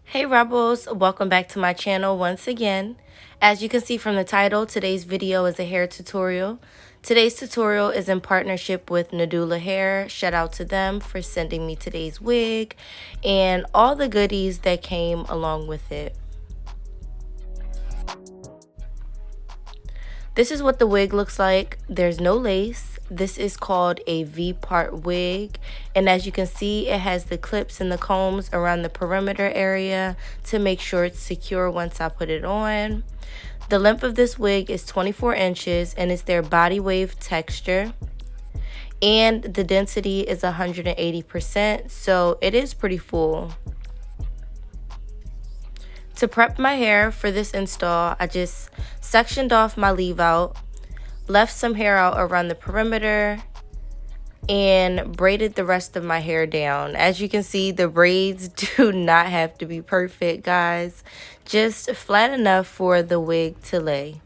Hey Rebels, welcome back to my channel once again. As you can see from the title, today's video is a hair tutorial. Today's tutorial is in partnership with Nadula Hair. Shout out to them for sending me today's wig and all the goodies that came along with it. This is what the wig looks like. There's no lace. This is called a Vpart wig, and as you can see, it has the clips and the combs around the perimeter area to make sure it's secure once I put it on. The length of this wig is 24 inches and it's their body wave texture, and the density is 180%, so it is pretty full. To prep my hair for this install, I just sectioned off my leave out, left some hair out around the perimeter, and braided the rest of my hair down. As you can see, the braids do not have to be perfect, guys. Just flat enough for the wig to lay.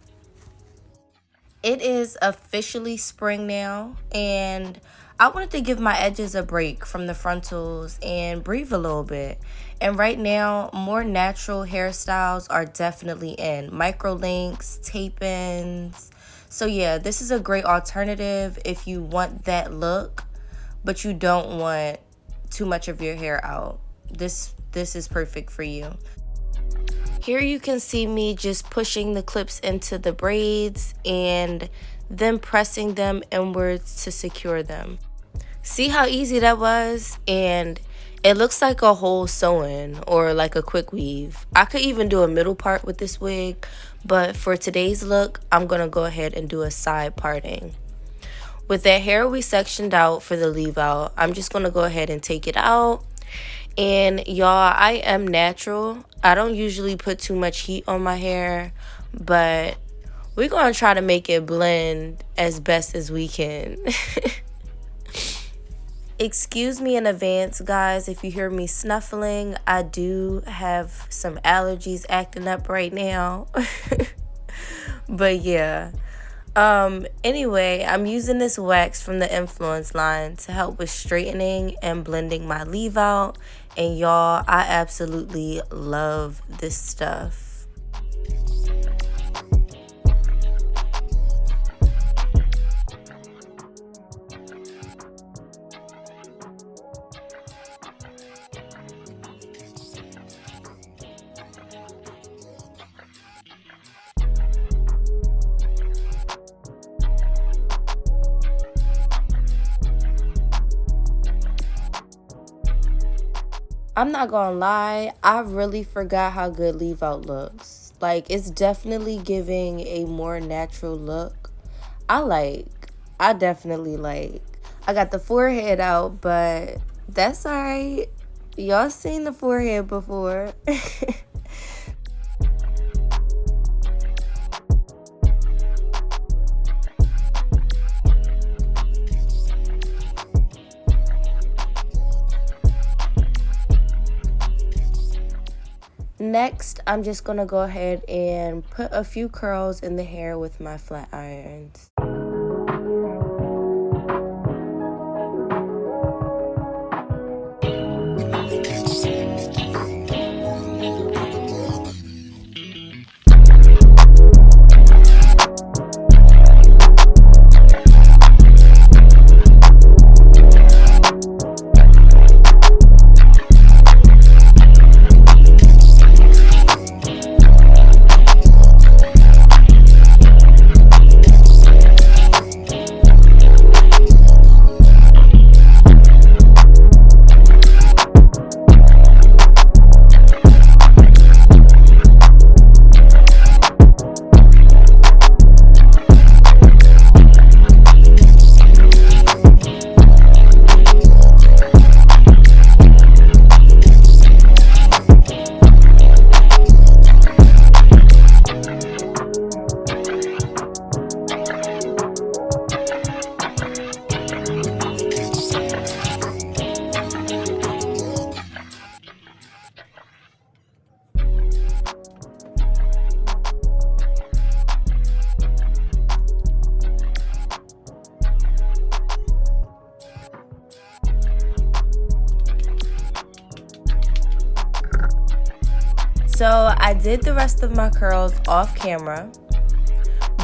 It is officially spring now, and I wanted to give my edges a break from the frontals and breathe a little bit. And right now, more natural hairstyles are definitely in. Micro links, tape-ins. So yeah, this is a great alternative if you want that look, but you don't want too much of your hair out. This is perfect for you. Here you can see me just pushing the clips into the braids and then pressing them inwards to secure them. See how easy that was? And it looks like a whole sew-in or like a quick weave. I could even do a middle part with this wig, but for today's look, I'm going to go ahead and do a side parting. With that hair we sectioned out for the leave out, I'm just going to go ahead and take it out. And y'all, I am natural. I don't usually put too much heat on my hair, but we're going to try to make it blend as best as we can. Excuse me in advance, guys, if you hear me snuffling. I do have some allergies acting up right now. But yeah. Anyway, I'm using this wax from the Influence line to help with straightening and blending my leave out. And y'all, I absolutely love this stuff. I'm not gonna lie, I really forgot how good leave out looks. Like, it's definitely giving a more natural look. I definitely like. I got the forehead out, but that's alright. Y'all seen the forehead before. Next, I'm just going to go ahead and put a few curls in the hair with my flat irons. I did the rest of my curls off camera,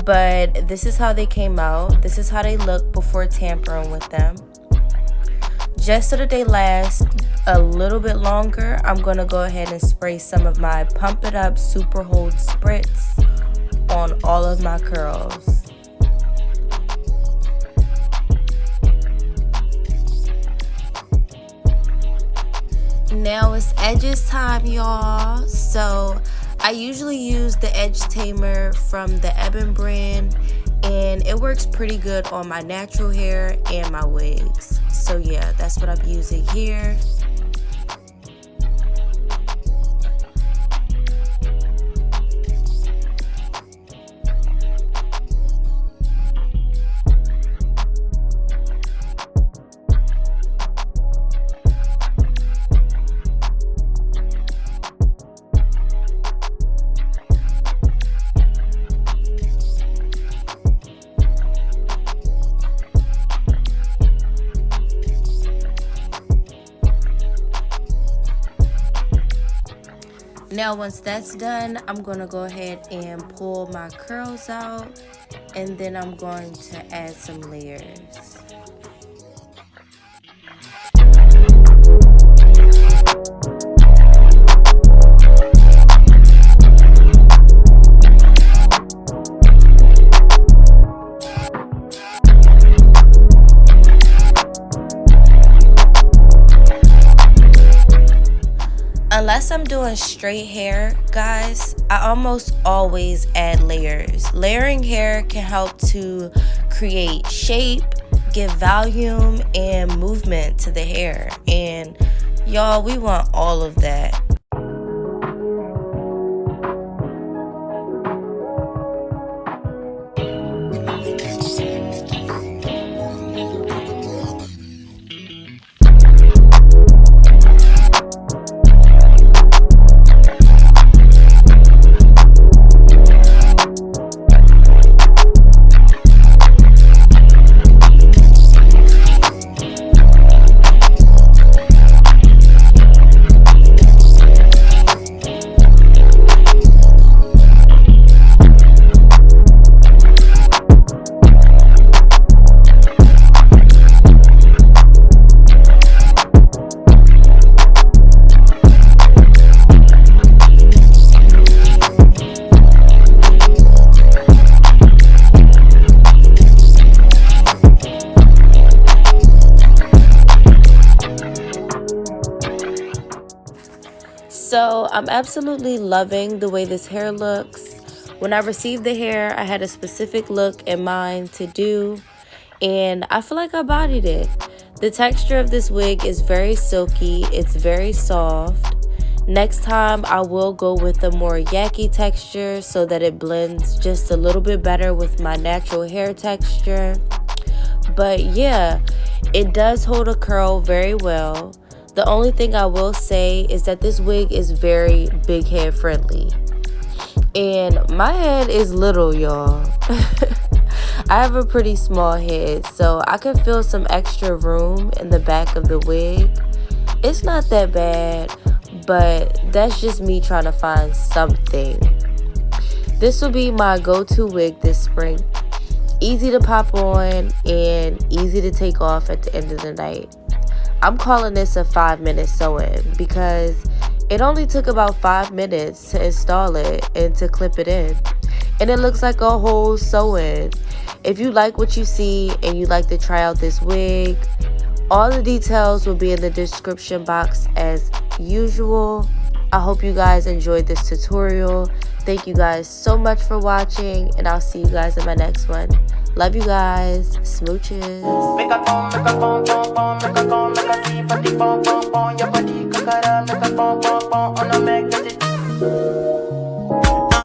but this is how they came out. This is how they look before tampering with them. Just so that they last a little bit longer, I'm going to go ahead and spray some of my Pump It Up Super Hold Spritz on all of my curls. Now it's edges time, y'all. So I usually use the edge tamer from the Ebon brand, and it works pretty good on my natural hair and my wigs. So yeah, that's what I'm using here. Now once that's done, I'm going to go ahead and pull my curls out, and then I'm going to add some layers. Unless I'm doing straight hair, guys, I almost always add layers. Layering hair can help to create shape, give volume, and movement to the hair. And y'all, we want all of that. So I'm absolutely loving the way this hair looks. When I received the hair, I had a specific look in mind to do, and I feel like I bodied it. The texture of this wig is very silky, it's very soft. Next time I will go with a more yaki texture so that it blends just a little bit better with my natural hair texture. But yeah, it does hold a curl very well. The only thing I will say is that this wig is very big head friendly. And my head is little, y'all. I have a pretty small head, so I can feel some extra room in the back of the wig. It's not that bad, but that's just me trying to find something. This will be my go-to wig this spring. Easy to pop on and easy to take off at the end of the night. I'm calling this a 5-minute sew-in because it only took about 5 minutes to install it and to clip it in. And it looks like a whole sew-in. If you like what you see and you like to try out this wig, all the details will be in the description box as usual. I hope you guys enjoyed this tutorial. Thank you guys so much for watching, and I'll see you guys in my next one. Love you guys. Smooches. Make a